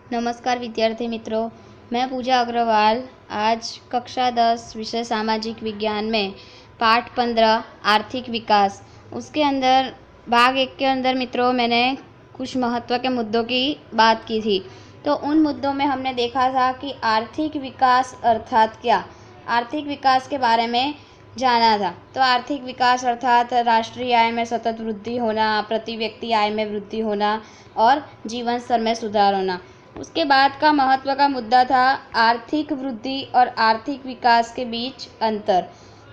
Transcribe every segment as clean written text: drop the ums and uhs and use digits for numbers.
नमस्कार विद्यार्थी मित्रों, मैं पूजा अग्रवाल आज कक्षा 10 विषय सामाजिक विज्ञान में पाठ 15 आर्थिक विकास उसके अंदर भाग 1 के अंदर मित्रों मैंने कुछ महत्व के मुद्दों की बात की थी। तो उन मुद्दों में हमने देखा था कि आर्थिक विकास अर्थात क्या, आर्थिक विकास के बारे में जाना था। तो आर्थिक विकास अर्थात राष्ट्रीय आय में सतत वृद्धि होना, प्रति व्यक्ति आय में वृद्धि होना और जीवन स्तर में सुधार होना। उसके बाद का महत्व का मुद्दा था आर्थिक वृद्धि और आर्थिक विकास के बीच अंतर।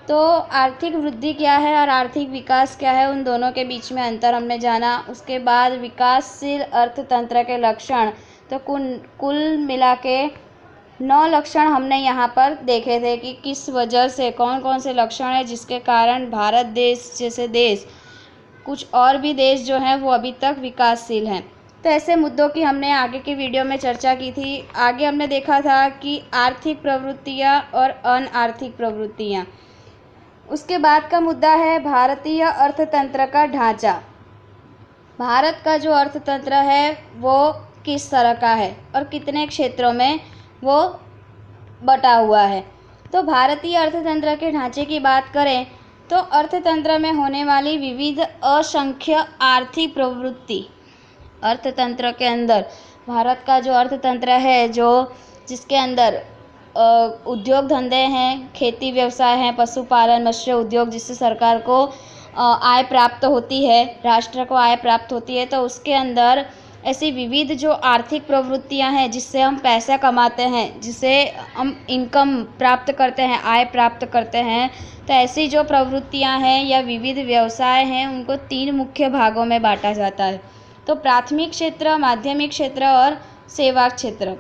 तो आर्थिक वृद्धि क्या है और आर्थिक विकास क्या है, उन दोनों के बीच में अंतर हमने जाना। उसके बाद विकासशील अर्थतंत्र के लक्षण, तो कुल मिला के 9 लक्षण हमने यहाँ पर देखे थे कि किस वजह से कौन कौन से लक्षण हैं जिसके कारण भारत देश जैसे देश, कुछ और भी देश जो हैं वो अभी तक विकासशील हैं। तो ऐसे मुद्दों की हमने आगे की वीडियो में चर्चा की थी। आगे हमने देखा था कि आर्थिक प्रवृत्तियाँ और अनआर्थिक प्रवृत्तियाँ। उसके बाद का मुद्दा है भारतीय अर्थतंत्र का ढांचा। भारत का जो अर्थतंत्र है वो किस तरह का है और कितने क्षेत्रों में वो बटा हुआ है। तो भारतीय अर्थतंत्र के ढांचे की बात करें तो अर्थतंत्र में होने वाली विविध असंख्य आर्थिक प्रवृत्ति, अर्थतंत्र के अंदर भारत का जो अर्थतंत्र है जिसके अंदर उद्योग धंधे हैं, खेती व्यवसाय हैं, पशुपालन, मत्स्य उद्योग, जिससे सरकार को आय प्राप्त होती है, राष्ट्र को आय प्राप्त होती है। तो उसके अंदर ऐसी विविध जो आर्थिक प्रवृत्तियां हैं जिससे हम पैसा कमाते हैं, जिससे हम इनकम प्राप्त करते हैं, आय प्राप्त करते हैं। तो ऐसी जो प्रवृत्तियां हैं या विविध व्यवसाय हैं उनको 3 मुख्य भागों में बांटा जाता है। तो प्राथमिक क्षेत्र, माध्यमिक क्षेत्र और सेवा क्षेत्र।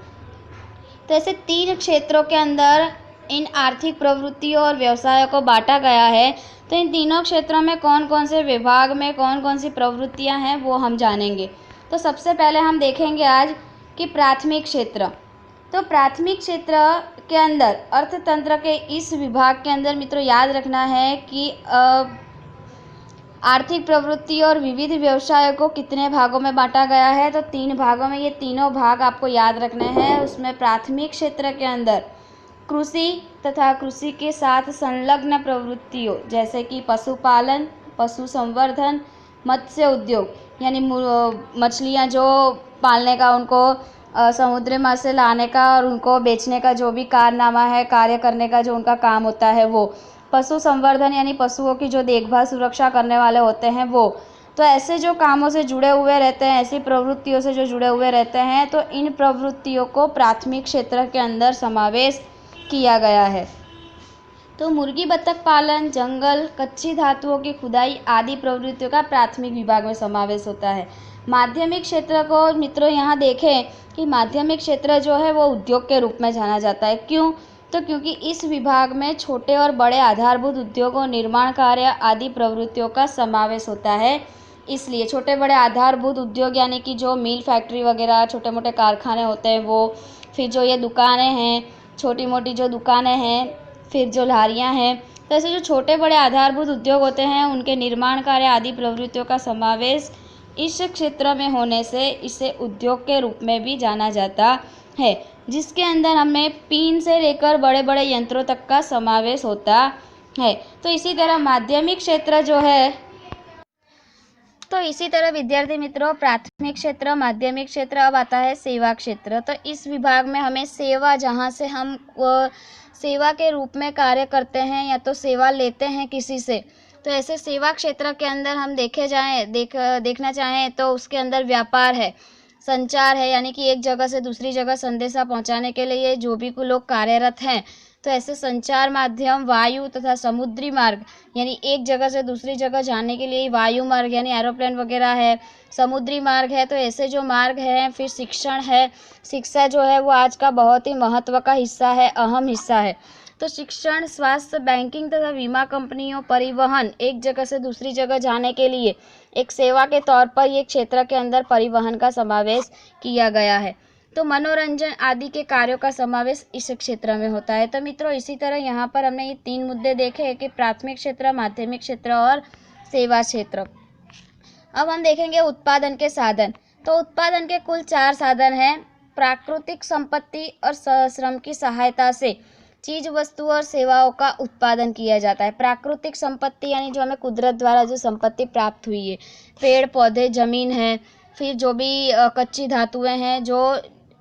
तो ऐसे 3 क्षेत्रों के अंदर इन आर्थिक प्रवृत्तियों और व्यवसायों को बांटा गया है। तो इन तीनों क्षेत्रों में कौन कौन से विभाग में कौन कौन सी प्रवृत्तियां हैं वो हम जानेंगे। तो सबसे पहले हम देखेंगे आज कि प्राथमिक क्षेत्र। तो प्राथमिक क्षेत्र के अंदर अर्थतंत्र के इस विभाग के अंदर मित्रों याद रखना है कि आर्थिक प्रवृत्ति और विविध व्यवसायों को कितने भागों में बांटा गया है। तो 3 भागों में, ये तीनों भाग आपको याद रखने हैं। उसमें प्राथमिक क्षेत्र के अंदर कृषि तथा कृषि के साथ संलग्न प्रवृत्तियों जैसे कि पशुपालन, पशु संवर्धन, मत्स्य उद्योग यानी मछलियाँ जो पालने का, उनको समुद्री माँ से लाने का और उनको बेचने का जो भी कारनामा है, कार्य करने का जो उनका काम होता है वो, पशु संवर्धन यानी पशुओं की जो देखभाल सुरक्षा करने वाले होते हैं वो। तो ऐसे जो कामों से जुड़े हुए रहते हैं, ऐसी प्रवृत्तियों से जो जुड़े हुए रहते हैं, तो इन प्रवृत्तियों को प्राथमिक क्षेत्र के अंदर समावेश किया गया है। तो मुर्गी बतख पालन, जंगल, कच्ची धातुओं की खुदाई आदि प्रवृत्तियों का प्राथमिक विभाग में समावेश होता है। माध्यमिक क्षेत्र को मित्रों यहाँ देखें कि माध्यमिक क्षेत्र जो है वो उद्योग के रूप में जाना जाता है। क्यों? तो क्योंकि इस विभाग में छोटे और बड़े आधारभूत उद्योगों, निर्माण कार्य आदि प्रवृत्तियों का समावेश होता है। इसलिए छोटे बड़े आधारभूत उद्योग यानी कि जो मिल, फैक्ट्री वगैरह, छोटे मोटे कारखाने होते हैं वो, फिर जो ये दुकानें हैं, छोटी मोटी जो दुकानें हैं, फिर जो लारियाँ हैं, तो ऐसे जो छोटे बड़े आधारभूत उद्योग होते हैं उनके निर्माण कार्य आदि प्रवृत्तियों का समावेश इस क्षेत्र में होने से इसे उद्योग के रूप में भी जाना जाता है, जिसके अंदर हमें पिन से लेकर बड़े बड़े यंत्रों तक का समावेश होता है। तो इसी तरह माध्यमिक क्षेत्र जो है, तो इसी तरह विद्यार्थी मित्रों प्राथमिक क्षेत्र, माध्यमिक क्षेत्र, अब आता है सेवा क्षेत्र। तो इस विभाग में हमें सेवा, जहाँ से हम सेवा के रूप में कार्य करते हैं या तो सेवा लेते हैं किसी से, तो ऐसे सेवा क्षेत्र के अंदर हम देखना चाहें तो उसके अंदर व्यापार है, संचार है यानी कि एक जगह से दूसरी जगह संदेशा पहुंचाने के लिए जो भी लोग कार्यरत हैं, तो ऐसे संचार माध्यम वायु तथा समुद्री मार्ग यानी एक जगह से दूसरी जगह जाने के लिए वायु मार्ग यानी एरोप्लेन वगैरह है, समुद्री मार्ग है। तो ऐसे जो मार्ग हैं, फिर शिक्षण है, शिक्षा जो है वो आज का बहुत ही महत्व का हिस्सा है, अहम हिस्सा है। तो शिक्षण, स्वास्थ्य, बैंकिंग तथा बीमा कंपनियों, परिवहन, एक जगह से दूसरी जगह जाने के लिए एक सेवा के तौर पर ये क्षेत्र के अंदर परिवहन का समावेश किया गया है। तो मनोरंजन आदि के कार्यों का समावेश इस क्षेत्र में होता है। तो मित्रों इसी तरह यहाँ पर हमने ये 3 मुद्दे देखे कि प्राथमिक क्षेत्र, माध्यमिक क्षेत्र और सेवा क्षेत्र। अब हम देखेंगे उत्पादन के साधन। तो उत्पादन के कुल 4 साधन हैं। प्राकृतिक संपत्ति और श्रम की सहायता से चीज वस्तु और सेवाओं का उत्पादन किया जाता है। प्राकृतिक संपत्ति यानी जो हमें कुदरत द्वारा जो संपत्ति प्राप्त हुई है, पेड़ पौधे, जमीन है, फिर जो भी कच्ची धातुएं हैं जो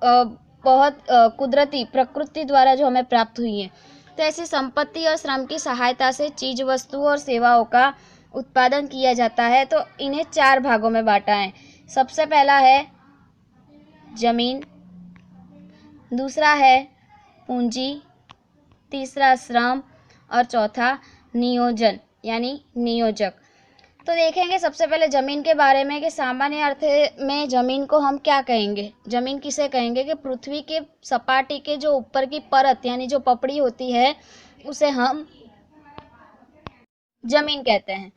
बहुत कुदरती प्रकृति द्वारा जो हमें प्राप्त हुई हैं, तो ऐसी संपत्ति और श्रम की सहायता से चीज वस्तु और सेवाओं का उत्पादन किया जाता है। तो इन्हें 4 भागों में बांटा है। सबसे पहला है जमीन, दूसरा है पूंजी, तीसरा श्रम और चौथा नियोजन यानी नियोजक। तो देखेंगे सबसे पहले जमीन के बारे में कि सामान्य अर्थ में जमीन को हम क्या कहेंगे। जमीन किसे कहेंगे कि पृथ्वी के सपाटी के जो ऊपर की परत यानी जो पपड़ी होती है उसे हम जमीन कहते हैं।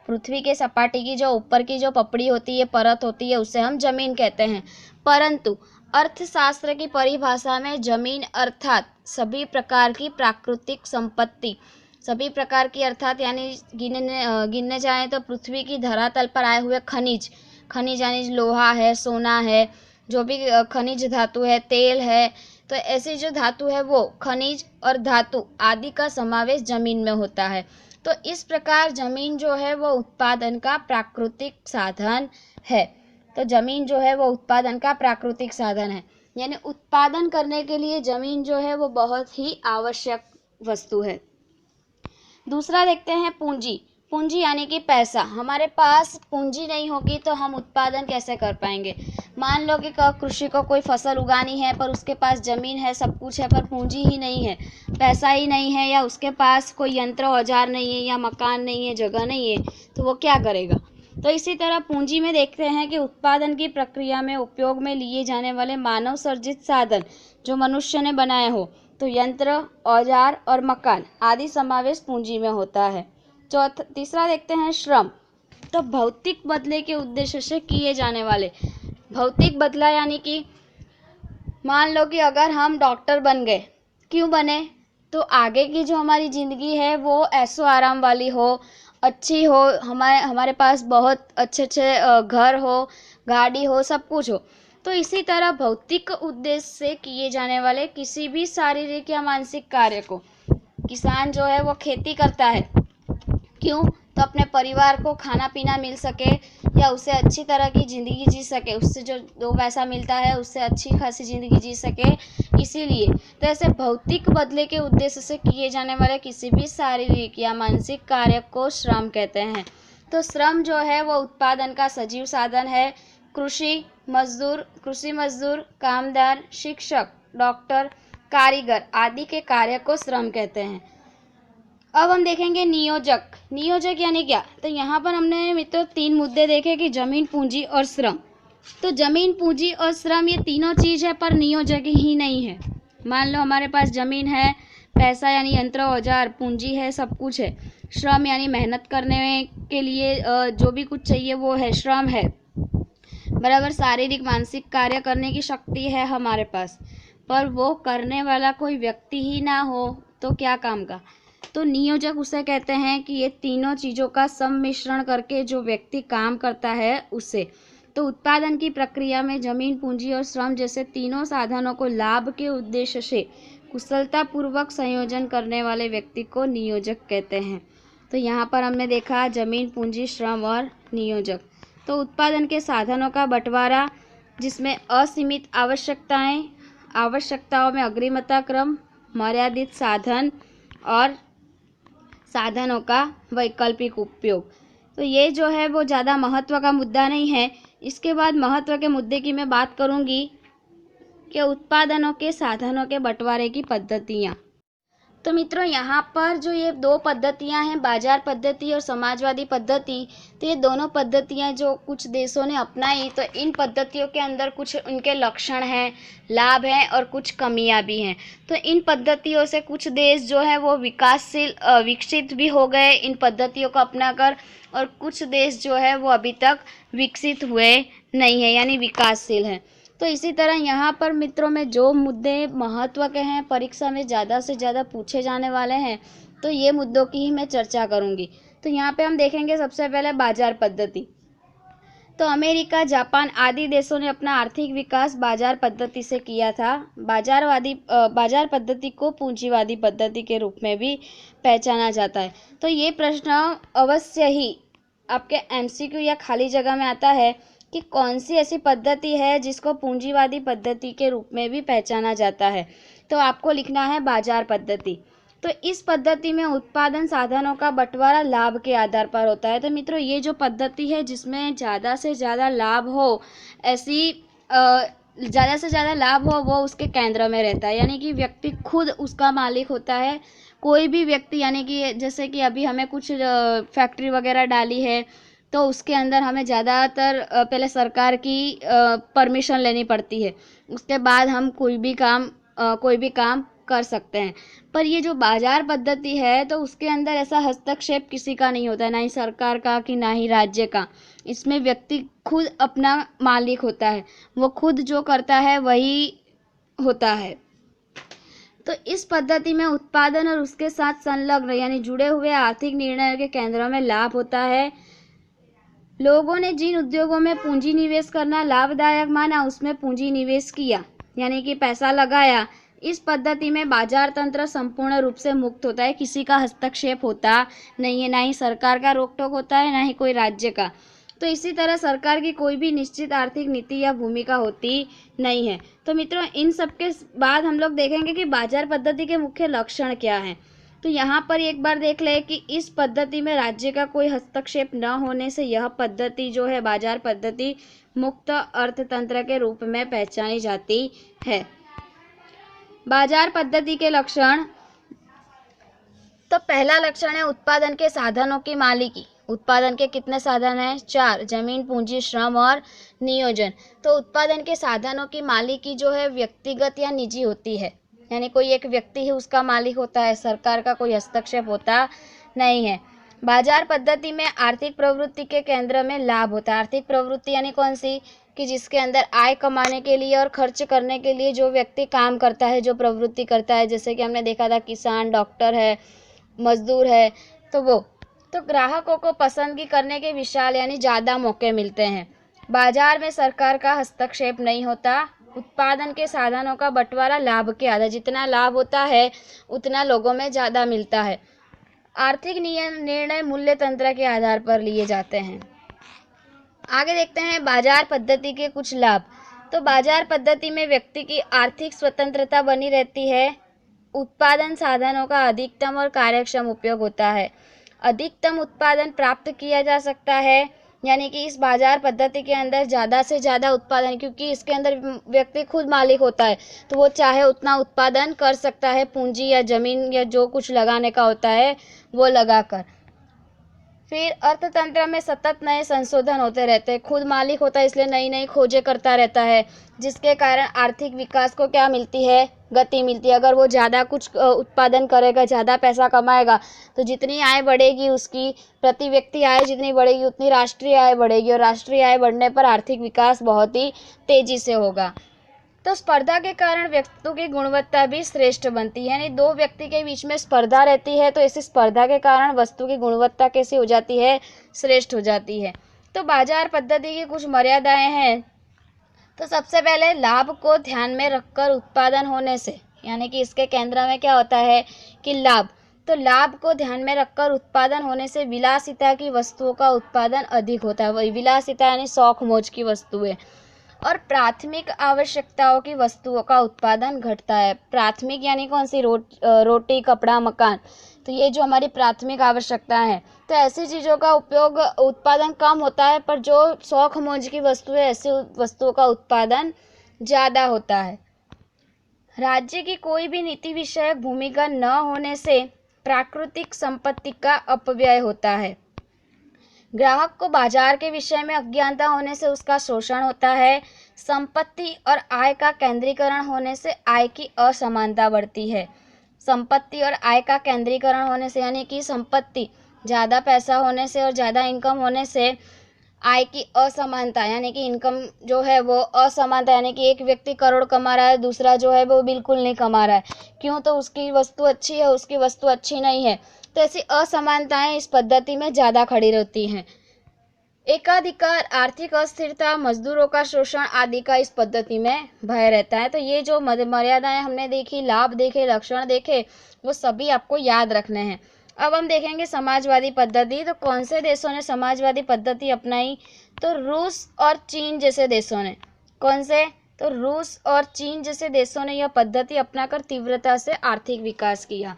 पृथ्वी के सपाटी की जो ऊपर की जो पपड़ी होती है, परत होती है, उसे हम जमीन कहते हैं। परंतु अर्थशास्त्र की परिभाषा में जमीन अर्थात सभी प्रकार की प्राकृतिक संपत्ति, सभी प्रकार की अर्थात यानी गिनने जाएं तो पृथ्वी की धरातल पर आए हुए खनिज यानी लोहा है, सोना है, जो भी खनिज धातु है, तेल है, तो ऐसी जो धातु है वो खनिज और धातु आदि का समावेश जमीन में होता है। तो इस प्रकार जमीन जो है वो उत्पादन का प्राकृतिक साधन है। तो जमीन जो है वो उत्पादन का प्राकृतिक साधन है, यानी उत्पादन करने के लिए जमीन जो है वो बहुत ही आवश्यक वस्तु है। दूसरा देखते हैं पूंजी। पूंजी यानी कि पैसा। हमारे पास पूंजी नहीं होगी तो हम उत्पादन कैसे कर पाएंगे। मान लो कि कृषि को कोई फसल उगानी है पर उसके पास ज़मीन है, सब कुछ है, पर पूंजी ही नहीं है, पैसा ही नहीं है, या उसके पास कोई यंत्र औजार नहीं है, या मकान नहीं है, जगह नहीं है, तो वो क्या करेगा। तो इसी तरह पूंजी में देखते हैं कि उत्पादन की प्रक्रिया में उपयोग में लिए जाने वाले मानव सर्जित साधन जो मनुष्य ने बनाए हो, तो यंत्र, औजार और मकान आदि समावेश पूंजी में होता है। तीसरा देखते हैं श्रम। तो भौतिक बदले के उद्देश्य से किए जाने वाले, भौतिक बदला यानी कि मान लो कि अगर हम डॉक्टर बन गए, क्यों बने, तो आगे की जो हमारी ज़िंदगी है वो ऐशो आराम वाली हो, अच्छी हो, हमारे पास बहुत अच्छे घर हो, गाड़ी हो, सब कुछ हो। तो इसी तरह भौतिक उद्देश्य से किए जाने वाले किसी भी शारीरिक या मानसिक कार्य को, किसान जो है वो खेती करता है, क्यों, तो अपने परिवार को खाना पीना मिल सके या उसे अच्छी तरह की ज़िंदगी जी सके, उससे जो 2 पैसा मिलता है उससे अच्छी खासी ज़िंदगी जी सके, इसीलिए। तो ऐसे भौतिक बदले के उद्देश्य से किए जाने वाले किसी भी शारीरिक या मानसिक कार्य को श्रम कहते हैं। तो श्रम जो है वो उत्पादन का सजीव साधन है। कृषि मजदूर, कामदार, शिक्षक, डॉक्टर, कारीगर आदि के कार्य को श्रम कहते हैं। अब हम देखेंगे नियोजक। नियोजक यानी क्या, तो यहाँ पर हमने मित्रों 3 मुद्दे देखे कि जमीन, पूंजी और श्रम। तो जमीन, पूंजी और श्रम ये तीनों चीज़ है, पर नियोजक ही नहीं है। मान लो हमारे पास जमीन है, पैसा यानी यंत्र औजार, पूंजी है, सब कुछ है, श्रम यानी मेहनत करने के लिए जो भी कुछ चाहिए वो है, श्रम है, बराबर, शारीरिक मानसिक कार्य करने की शक्ति है हमारे पास, पर वो करने वाला कोई व्यक्ति ही ना हो तो क्या काम का। तो नियोजक उसे कहते हैं कि ये तीनों चीज़ों का सम्मिश्रण करके जो व्यक्ति काम करता है उसे। तो उत्पादन की प्रक्रिया में जमीन, पूंजी और श्रम जैसे तीनों साधनों को लाभ के उद्देश्य से कुशलतापूर्वक संयोजन करने वाले व्यक्ति को नियोजक कहते हैं। तो यहाँ पर हमने देखा जमीन, पूंजी, श्रम और नियोजक। तो उत्पादन के साधनों का बंटवारा जिसमें असीमित आवश्यकताओं में अग्रिमता क्रम, मर्यादित साधन और साधनों का वैकल्पिक उपयोग। तो ये जो है वो ज़्यादा महत्व का मुद्दा नहीं है। इसके बाद महत्व के मुद्दे की मैं बात करूँगी कि उत्पादनों के साधनों के बंटवारे की पद्धतियाँ। तो मित्रों यहाँ पर जो ये 2 पद्धतियाँ हैं, बाजार पद्धति और समाजवादी पद्धति, तो ये दोनों पद्धतियाँ जो कुछ देशों ने अपनाई, तो इन पद्धतियों के अंदर कुछ उनके लक्षण हैं, लाभ हैं और कुछ कमियाँ भी हैं। तो इन पद्धतियों से कुछ देश जो है वो विकसित भी हो गए इन पद्धतियों को अपनाकर, और कुछ देश जो है वो अभी तक विकसित हुए नहीं है, यानी विकासशील हैं। तो इसी तरह यहाँ पर मित्रों में जो मुद्दे महत्व के हैं, परीक्षा में ज़्यादा से ज़्यादा पूछे जाने वाले हैं, तो ये मुद्दों की ही मैं चर्चा करूँगी। तो यहाँ पे हम देखेंगे सबसे पहले बाजार पद्धति। तो अमेरिका, जापान आदि देशों ने अपना आर्थिक विकास बाजार पद्धति से किया था। बाजार पद्धति को पूंजीवादी पद्धति के रूप में भी पहचाना जाता है। तो ये प्रश्न अवश्य ही आपके एमसीक्यू या खाली जगह में आता है कि कौन सी ऐसी पद्धति है जिसको पूंजीवादी पद्धति के रूप में भी पहचाना जाता है। तो आपको लिखना है बाजार पद्धति। तो इस पद्धति में उत्पादन साधनों का बंटवारा लाभ के आधार पर होता है। तो मित्रों, ये जो पद्धति है जिसमें ज़्यादा से ज़्यादा लाभ हो, ऐसी ज़्यादा से ज़्यादा लाभ हो, वो उसके केंद्र में रहता है। यानी कि व्यक्ति खुद उसका मालिक होता है। कोई भी व्यक्ति, यानी कि जैसे कि अभी हमें कुछ फैक्ट्री वगैरह डाली है तो उसके अंदर हमें ज़्यादातर पहले सरकार की परमिशन लेनी पड़ती है, उसके बाद हम कोई भी काम कर सकते हैं। पर ये जो बाजार पद्धति है तो उसके अंदर ऐसा हस्तक्षेप किसी का नहीं होता है, ना ही सरकार का कि ना ही राज्य का। इसमें व्यक्ति खुद अपना मालिक होता है, वो खुद जो करता है वही होता है। तो इस पद्धति में उत्पादन और उसके साथ संलग्न यानी जुड़े हुए आर्थिक निर्णयों के केंद्रों में लाभ होता है। लोगों ने जिन उद्योगों में पूंजी निवेश करना लाभदायक माना उसमें पूंजी निवेश किया, यानी कि पैसा लगाया। इस पद्धति में बाजार तंत्र संपूर्ण रूप से मुक्त होता है, किसी का हस्तक्षेप होता नहीं है, ना ही सरकार का रोक टोक होता है, ना ही कोई राज्य का। तो इसी तरह सरकार की कोई भी निश्चित आर्थिक नीति या भूमिका होती नहीं है। तो मित्रों, इन सब के बाद हम लोग देखेंगे कि बाजार पद्धति के मुख्य लक्षण क्या हैं। तो यहाँ पर एक बार देख ले कि इस पद्धति में राज्य का कोई हस्तक्षेप न होने से यह पद्धति जो है बाजार पद्धति मुक्त अर्थतंत्र के रूप में पहचानी जाती है। बाजार पद्धति के लक्षण, तो पहला लक्षण है उत्पादन के साधनों की मालिकी। उत्पादन के कितने साधन हैं? 4, जमीन, पूंजी, श्रम और नियोजन। तो उत्पादन के साधनों की मालिकी जो है व्यक्तिगत या निजी होती है, यानी कोई एक व्यक्ति ही उसका मालिक होता है, सरकार का कोई हस्तक्षेप होता नहीं है। बाजार पद्धति में आर्थिक प्रवृत्ति के केंद्र में लाभ होता है। आर्थिक प्रवृत्ति यानी कौन सी? कि जिसके अंदर आय कमाने के लिए और खर्च करने के लिए जो व्यक्ति काम करता है, जो प्रवृत्ति करता है, जैसे कि हमने देखा था किसान, डॉक्टर है, मजदूर है, तो वो। तो ग्राहकों को पसंदगी करने के विशाल यानी ज़्यादा मौके मिलते हैं। बाजार में सरकार का हस्तक्षेप नहीं होता। उत्पादन के साधनों का बंटवारा लाभ के आधार, जितना लाभ होता है उतना लोगों में ज़्यादा मिलता है। आर्थिक निर्णय मूल्य तंत्र के आधार पर लिए जाते हैं। आगे देखते हैं बाजार पद्धति के कुछ लाभ। तो बाजार पद्धति में व्यक्ति की आर्थिक स्वतंत्रता बनी रहती है। उत्पादन साधनों का अधिकतम और कार्यक्षम उपयोग होता है। अधिकतम उत्पादन प्राप्त किया जा सकता है, यानी कि इस बाजार पद्धति के अंदर ज़्यादा से ज़्यादा उत्पादन, क्योंकि इसके अंदर व्यक्ति खुद मालिक होता है तो वो चाहे उतना उत्पादन कर सकता है, पूंजी या ज़मीन या जो कुछ लगाने का होता है वो लगाकर। फिर अर्थतंत्र में सतत नए संशोधन होते रहते हैं। खुद मालिक होता है इसलिए नई नई खोजें करता रहता है, जिसके कारण आर्थिक विकास को क्या मिलती है? गति मिलती है। अगर वो ज़्यादा कुछ उत्पादन करेगा, ज़्यादा पैसा कमाएगा, तो जितनी आय बढ़ेगी उसकी, प्रति व्यक्ति आय जितनी बढ़ेगी उतनी राष्ट्रीय आय बढ़ेगी, और राष्ट्रीय आय बढ़ने पर आर्थिक विकास बहुत ही तेज़ी से होगा। तो स्पर्धा के कारण वस्तु की गुणवत्ता भी श्रेष्ठ बनती है, यानी दो व्यक्ति के बीच में स्पर्धा रहती है तो इसी स्पर्धा के कारण वस्तु की गुणवत्ता कैसी हो जाती है? श्रेष्ठ हो जाती है। तो बाजार पद्धति की कुछ मर्यादाएं हैं। तो सबसे पहले लाभ को ध्यान में रखकर उत्पादन होने से, यानी कि इसके केंद्र में क्या होता है कि लाभ, तो लाभ को ध्यान में रखकर उत्पादन होने से विलासिता की वस्तुओं का उत्पादन अधिक होता है। वही विलासिता यानी शौक मौज की वस्तुएं, और प्राथमिक आवश्यकताओं की वस्तुओं का उत्पादन घटता है। प्राथमिक यानी कौन सी? रोटी, कपड़ा, मकान। तो ये जो हमारी प्राथमिक आवश्यकताएं हैं, तो ऐसी चीज़ों का उत्पादन कम होता है, पर जो शौक मौज की वस्तुएं, ऐसी वस्तुओं का उत्पादन ज़्यादा होता है। राज्य की कोई भी नीति विषयक भूमिका न होने से प्राकृतिक संपत्ति का अपव्यय होता है। ग्राहक को बाजार के विषय में अज्ञानता होने से उसका शोषण होता है। संपत्ति और आय का केंद्रीकरण होने से आय की असमानता बढ़ती है। संपत्ति और आय का केंद्रीकरण होने से, यानी कि संपत्ति ज़्यादा पैसा होने से और ज़्यादा इनकम होने से आय की असमानता, यानी कि इनकम जो है वो असमानता, यानी कि एक व्यक्ति करोड़ कमा रहा है, दूसरा जो है वो बिल्कुल नहीं कमा रहा है। क्यों? तो उसकी वस्तु अच्छी है, उसकी वस्तु अच्छी नहीं है। तो ऐसी असमानताएं इस पद्धति में ज़्यादा खड़ी रहती हैं। एकाधिकार, आर्थिक अस्थिरता, मजदूरों का शोषण आदि का इस पद्धति में भय रहता है। तो ये जो मर्यादाएं हमने देखी, लाभ देखे, लक्षण देखे, वो सभी आपको याद रखने हैं। अब हम देखेंगे समाजवादी पद्धति। तो कौन से देशों ने समाजवादी पद्धति अपनाई? तो रूस और चीन जैसे देशों ने। कौन से? तो रूस और चीन जैसे देशों ने यह पद्धति अपनाकर तीव्रता से आर्थिक विकास किया।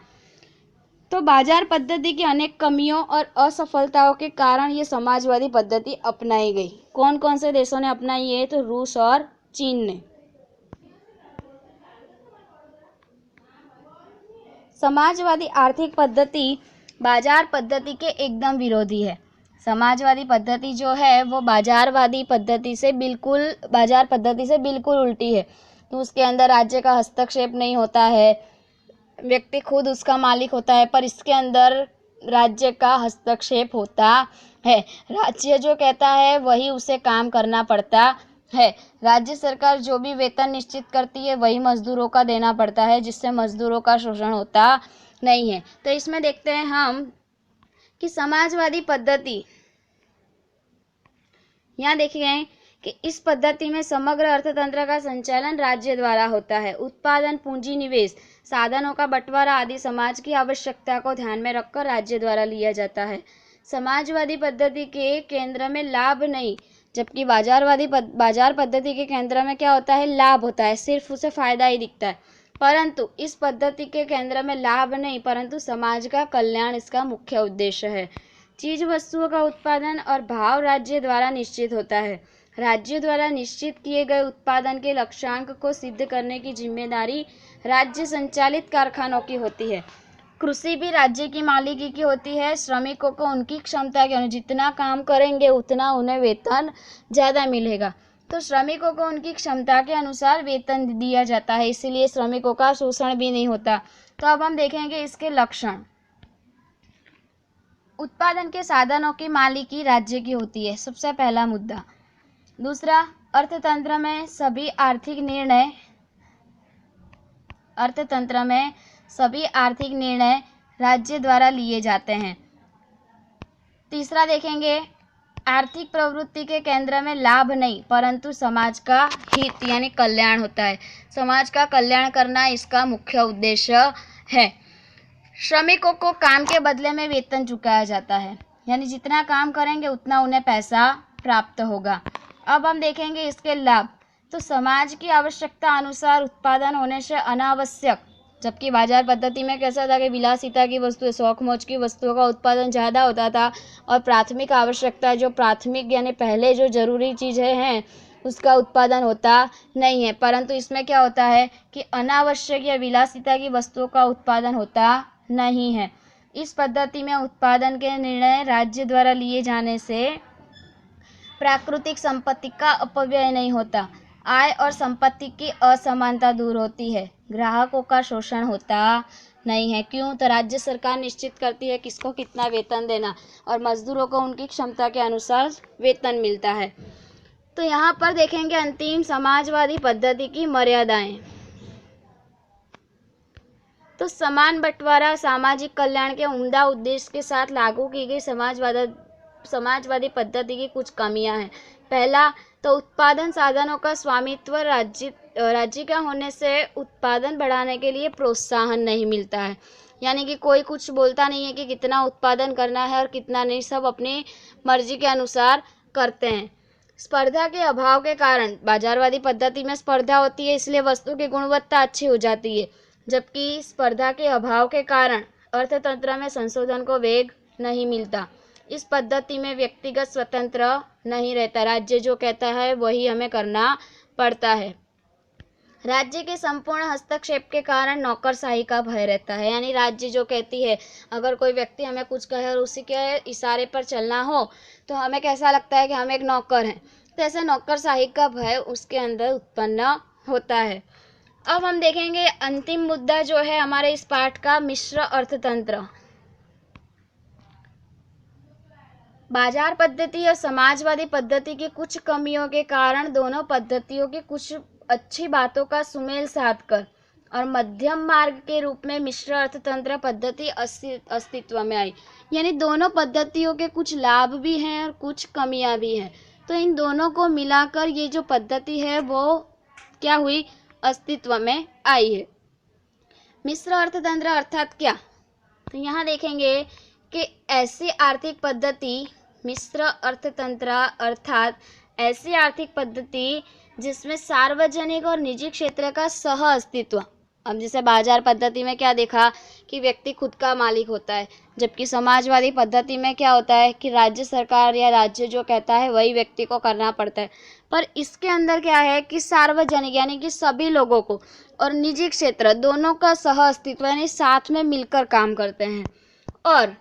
तो बाजार पद्धति की अनेक कमियों और असफलताओं के कारण ये समाजवादी पद्धति अपनाई गई। कौन कौन से देशों ने अपनाई है? तो रूस और चीन ने। समाजवादी आर्थिक पद्धति बाजार पद्धति के एकदम विरोधी है। समाजवादी पद्धति जो है वो बाजार पद्धति से बिल्कुल उल्टी है। तो उसके अंदर राज्य का हस्तक्षेप नहीं होता है, व्यक्ति खुद उसका मालिक होता है, पर इसके अंदर राज्य का हस्तक्षेप होता है। राज्य जो कहता है वही उसे काम करना पड़ता है। राज्य सरकार जो भी वेतन निश्चित करती है वही मजदूरों का देना पड़ता है, जिससे मजदूरों का शोषण होता नहीं है। तो इसमें देखते हैं हम कि समाजवादी पद्धति, यहाँ देखिए कि इस पद्धति में समग्र अर्थतंत्र का संचालन राज्य द्वारा होता है। उत्पादन, पूंजी निवेश, साधनों का बंटवारा आदि समाज की आवश्यकता को ध्यान में रखकर राज्य द्वारा लिया जाता है। समाजवादी पद्धति के केंद्र में लाभ नहीं, जबकि बाजार पद्धति के केंद्र में क्या होता है? लाभ होता है, सिर्फ उसे फायदा ही दिखता है। परंतु इस पद्धति के केंद्र में लाभ नहीं, परंतु समाज का कल्याण इसका मुख्य उद्देश्य है। चीज वस्तुओं का उत्पादन और भाव राज्य द्वारा निश्चित होता है। राज्य द्वारा निश्चित किए गए उत्पादन के लक्ष्यांक को सिद्ध करने की जिम्मेदारी राज्य संचालित कारखानों की होती है। कृषि भी राज्य की मालिकी की होती है। श्रमिकों को उनकी क्षमता के अनुसार जितना काम करेंगे उतना उन्हें वेतन ज़्यादा मिलेगा। तो श्रमिकों को उनकी क्षमता के अनुसार वेतन दिया जाता है, इसीलिए श्रमिकों का शोषण भी नहीं होता। तो अब हम देखेंगे इसके लक्षण। उत्पादन के साधनों की मालिकी राज्य की होती है, सबसे पहला मुद्दा। दूसरा, अर्थतंत्र में सभी आर्थिक निर्णय राज्य द्वारा लिए जाते हैं। तीसरा देखेंगे, आर्थिक प्रवृत्ति के केंद्र में लाभ नहीं परंतु समाज का हित यानी कल्याण होता है। समाज का कल्याण करना इसका मुख्य उद्देश्य है। श्रमिकों को काम के बदले में वेतन चुकाया जाता है, यानी जितना काम करेंगे उतना उन्हें पैसा प्राप्त होगा। अब हम देखेंगे इसके लाभ। तो समाज की आवश्यकता अनुसार उत्पादन होने से अनावश्यक, जबकि बाजार पद्धति में कैसा था कि विलासिता की वस्तुएं, शौक मौज की वस्तुओं का उत्पादन ज़्यादा होता था और प्राथमिक आवश्यकता जो प्राथमिक यानी पहले जो जरूरी चीज़ें हैं उसका उत्पादन होता नहीं है। परंतु इसमें क्या होता है कि अनावश्यक या विलासिता की वस्तुओं का उत्पादन होता नहीं है। इस पद्धति में उत्पादन के निर्णय राज्य द्वारा लिए जाने से प्राकृतिक संपत्ति का अपव्यय नहीं होता, आय और संपत्ति की असमानता दूर होती है, ग्राहकों का शोषण होता नहीं है। क्यों? तो राज्य सरकार निश्चित करती है किसको कितना वेतन देना और मजदूरों को उनकी क्षमता के अनुसार वेतन मिलता है। तो यहाँ पर देखेंगे अंतिम समाजवादी पद्धति की मर्यादाएं। तो समान बंटवारा सामाजिक कल्याण के उम्दा उद्देश्य के साथ लागू की गई समाजवादी पद्धति की कुछ कमियां हैं। पहला, तो उत्पादन साधनों का स्वामित्व राज्य का होने से उत्पादन बढ़ाने के लिए प्रोत्साहन नहीं मिलता है, यानी कि कोई कुछ बोलता नहीं है कि कितना उत्पादन करना है और कितना नहीं, सब अपनी मर्जी के अनुसार करते हैं। स्पर्धा के अभाव के कारण, बाजारवादी पद्धति में स्पर्धा होती है इसलिए वस्तु की गुणवत्ता अच्छी हो जाती है, जबकि स्पर्धा के अभाव के कारण अर्थतंत्र में संशोधन को वेग नहीं मिलता। इस पद्धति में व्यक्तिगत स्वतंत्र नहीं रहता, राज्य जो कहता है वही हमें करना पड़ता है। राज्य के संपूर्ण हस्तक्षेप के कारण नौकरशाही का भय रहता है, यानी राज्य जो कहती है, अगर कोई व्यक्ति हमें कुछ कहे और उसी के इशारे पर चलना हो तो हमें कैसा लगता है कि हम एक नौकर हैं। तो ऐसे नौकरशाही का भय उसके अंदर उत्पन्न होता है। अब हम देखेंगे अंतिम मुद्दा जो है हमारे इस पाठ का, मिश्र अर्थतंत्र। बाजार पद्धति और समाजवादी पद्धति की कुछ कमियों के कारण दोनों पद्धतियों की कुछ अच्छी बातों का सुमेल साधकर और मध्यम मार्ग के रूप में मिश्र अर्थतंत्र पद्धति अस्तित्व में आई। यानी दोनों पद्धतियों के कुछ लाभ भी हैं और कुछ कमियां भी हैं, तो इन दोनों को मिलाकर ये जो पद्धति है वो क्या हुई, अस्तित्व में आई है। मिश्र अर्थतंत्र अर्थात क्या, तो यहाँ देखेंगे कि ऐसी आर्थिक पद्धति, मिश्र अर्थतंत्र अर्थात ऐसी आर्थिक पद्धति जिसमें सार्वजनिक और निजी क्षेत्र का सह अस्तित्व। अब जैसे बाजार पद्धति में क्या देखा कि व्यक्ति खुद का मालिक होता है, जबकि समाजवादी पद्धति में क्या होता है कि राज्य सरकार या राज्य जो कहता है वही व्यक्ति को करना पड़ता है। पर इसके अंदर क्या है कि सार्वजनिक यानी कि सभी लोगों को और निजी क्षेत्र दोनों का सह अस्तित्व यानी साथ में मिलकर काम करते हैं। और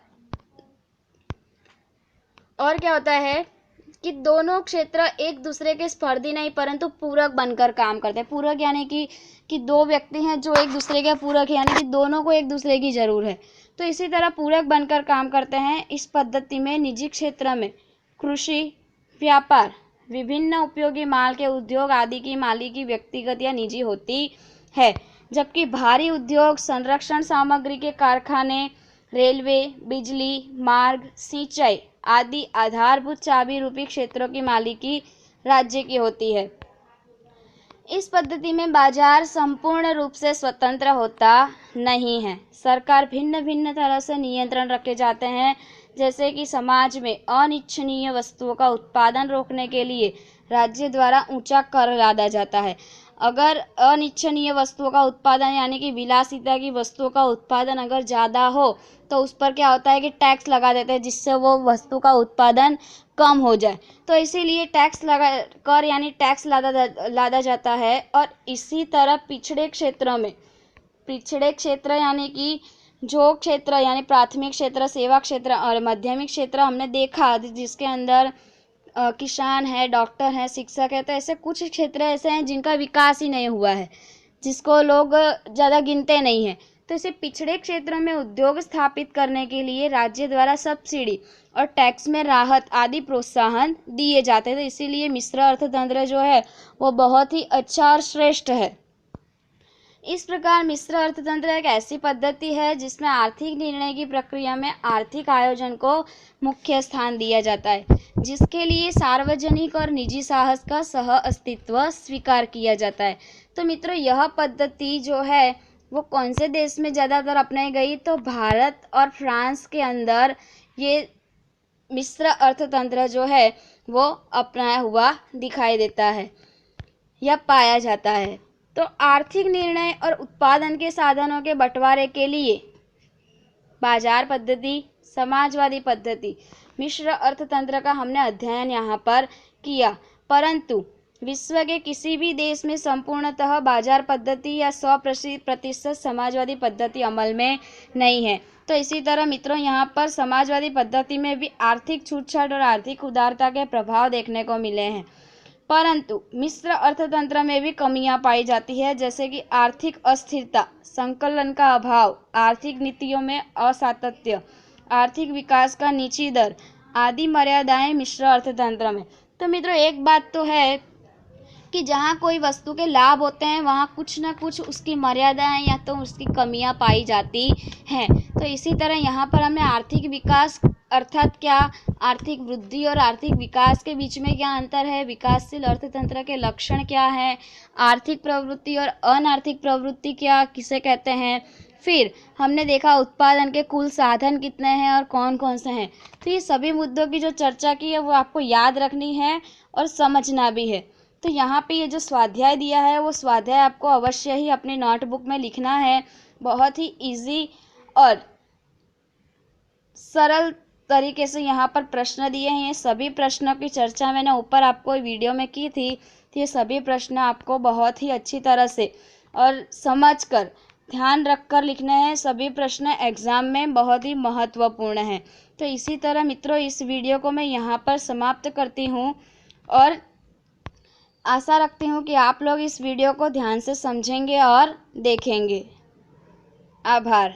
क्या होता है कि दोनों क्षेत्र एक दूसरे के स्पर्धी नहीं परंतु पूरक बनकर काम करते हैं। पूरक यानी कि दो व्यक्ति हैं जो एक दूसरे के पूरक है, यानी कि दोनों को एक दूसरे की जरूर है, तो इसी तरह पूरक बनकर काम करते हैं। इस पद्धति में निजी क्षेत्र में कृषि, व्यापार, विभिन्न उपयोगी माल के उद्योग आदि की मालिकी व्यक्तिगत या निजी होती है, जबकि भारी उद्योग, संरक्षण सामग्री के कारखाने, रेलवे, बिजली, मार्ग, सिंचाई आदि आधारभूत चाबी रूपी क्षेत्रों की मालिकी राज्य की होती है। इस पद्धति में बाजार संपूर्ण रूप से स्वतंत्र होता नहीं है। सरकार भिन्न भिन्न तरह से नियंत्रण रखे जाते हैं, जैसे कि समाज में अनिच्छनीय वस्तुओं का उत्पादन रोकने के लिए राज्य द्वारा ऊंचा कर लादा जाता है। अगर अनिच्छनीय वस्तुओं का उत्पादन यानी कि विलासिता की वस्तुओं का उत्पादन अगर ज़्यादा हो तो उस पर क्या होता है कि टैक्स लगा देते हैं, जिससे वो वस्तु का उत्पादन कम हो जाए। तो इसीलिए टैक्स लगा कर यानी टैक्स लादा जाता है। और इसी तरह पिछड़े क्षेत्रों में, पिछड़े क्षेत्र यानी कि जो क्षेत्र यानी प्राथमिक क्षेत्र, सेवा क्षेत्र और माध्यमिक क्षेत्र हमने देखा जिसके अंदर किसान है, डॉक्टर है, शिक्षक है, तो ऐसे कुछ क्षेत्र ऐसे हैं जिनका विकास ही नहीं हुआ है, जिसको लोग ज़्यादा गिनते नहीं हैं। तो इसे पिछड़े क्षेत्रों में उद्योग स्थापित करने के लिए राज्य द्वारा सब्सिडी और टैक्स में राहत आदि प्रोत्साहन दिए जाते हैं। तो इसीलिए मिश्र अर्थतंत्र जो है वो बहुत ही अच्छा और श्रेष्ठ है। इस प्रकार मिश्र अर्थतंत्र एक ऐसी पद्धति है जिसमें आर्थिक निर्णय की प्रक्रिया में आर्थिक आयोजन को मुख्य स्थान दिया जाता है, जिसके लिए सार्वजनिक और निजी साहस का सह अस्तित्व स्वीकार किया जाता है। तो मित्रों, यह पद्धति जो है वो कौन से देश में ज़्यादातर अपनाई गई, तो भारत और फ्रांस के अंदर ये मिश्र अर्थतंत्र जो है वो अपनाया हुआ दिखाई देता है या पाया जाता है। तो आर्थिक निर्णय और उत्पादन के साधनों के बंटवारे के लिए बाजार पद्धति, समाजवादी पद्धति, मिश्र अर्थतंत्र का हमने अध्ययन यहाँ पर किया। परंतु विश्व के किसी भी देश में संपूर्णतः बाजार पद्धति या 100% समाजवादी पद्धति अमल में नहीं है। तो इसी तरह मित्रों, यहाँ पर समाजवादी पद्धति में भी आर्थिक छूटछाट और आर्थिक उदारता के प्रभाव देखने को मिले हैं, परंतु मिश्र अर्थतंत्र में भी कमियां पाई जाती है, जैसे कि आर्थिक अस्थिरता, संकलन का अभाव, आर्थिक नीतियों में असातत्य, आर्थिक विकास का नीची दर आदि मर्यादाएं मिश्र अर्थतंत्र में। तो मित्रों, एक बात तो है कि जहाँ कोई वस्तु के लाभ होते हैं वहाँ कुछ ना कुछ उसकी मर्यादाएं या तो उसकी कमियां पाई जाती हैं। तो इसी तरह यहाँ पर हमें आर्थिक विकास अर्थात क्या, आर्थिक वृद्धि और आर्थिक विकास के बीच में क्या अंतर है, विकासशील अर्थतंत्र के लक्षण क्या है, आर्थिक प्रवृत्ति और अनार्थिक प्रवृत्ति क्या किसे कहते हैं, फिर हमने देखा उत्पादन के कुल साधन कितने हैं और कौन कौन से हैं। तो ये सभी मुद्दों की जो चर्चा की है वो आपको याद रखनी है और समझना भी है। तो यहाँ पे ये जो स्वाध्याय दिया है वो स्वाध्याय आपको अवश्य ही अपनी नोटबुक में लिखना है। बहुत ही इजी और सरल तरीके से यहाँ पर प्रश्न दिए हैं। ये सभी प्रश्नों की चर्चा मैंने ऊपर आपको वीडियो में की थी। तो ये सभी प्रश्न आपको बहुत ही अच्छी तरह से और समझकर ध्यान रखकर लिखने हैं। सभी प्रश्न एग्ज़ाम में बहुत ही महत्वपूर्ण हैं। तो इसी तरह मित्रों, इस वीडियो को मैं यहाँ पर समाप्त करती हूँ और आशा रखती हूँ कि आप लोग इस वीडियो को ध्यान से समझेंगे और देखेंगे। आभार।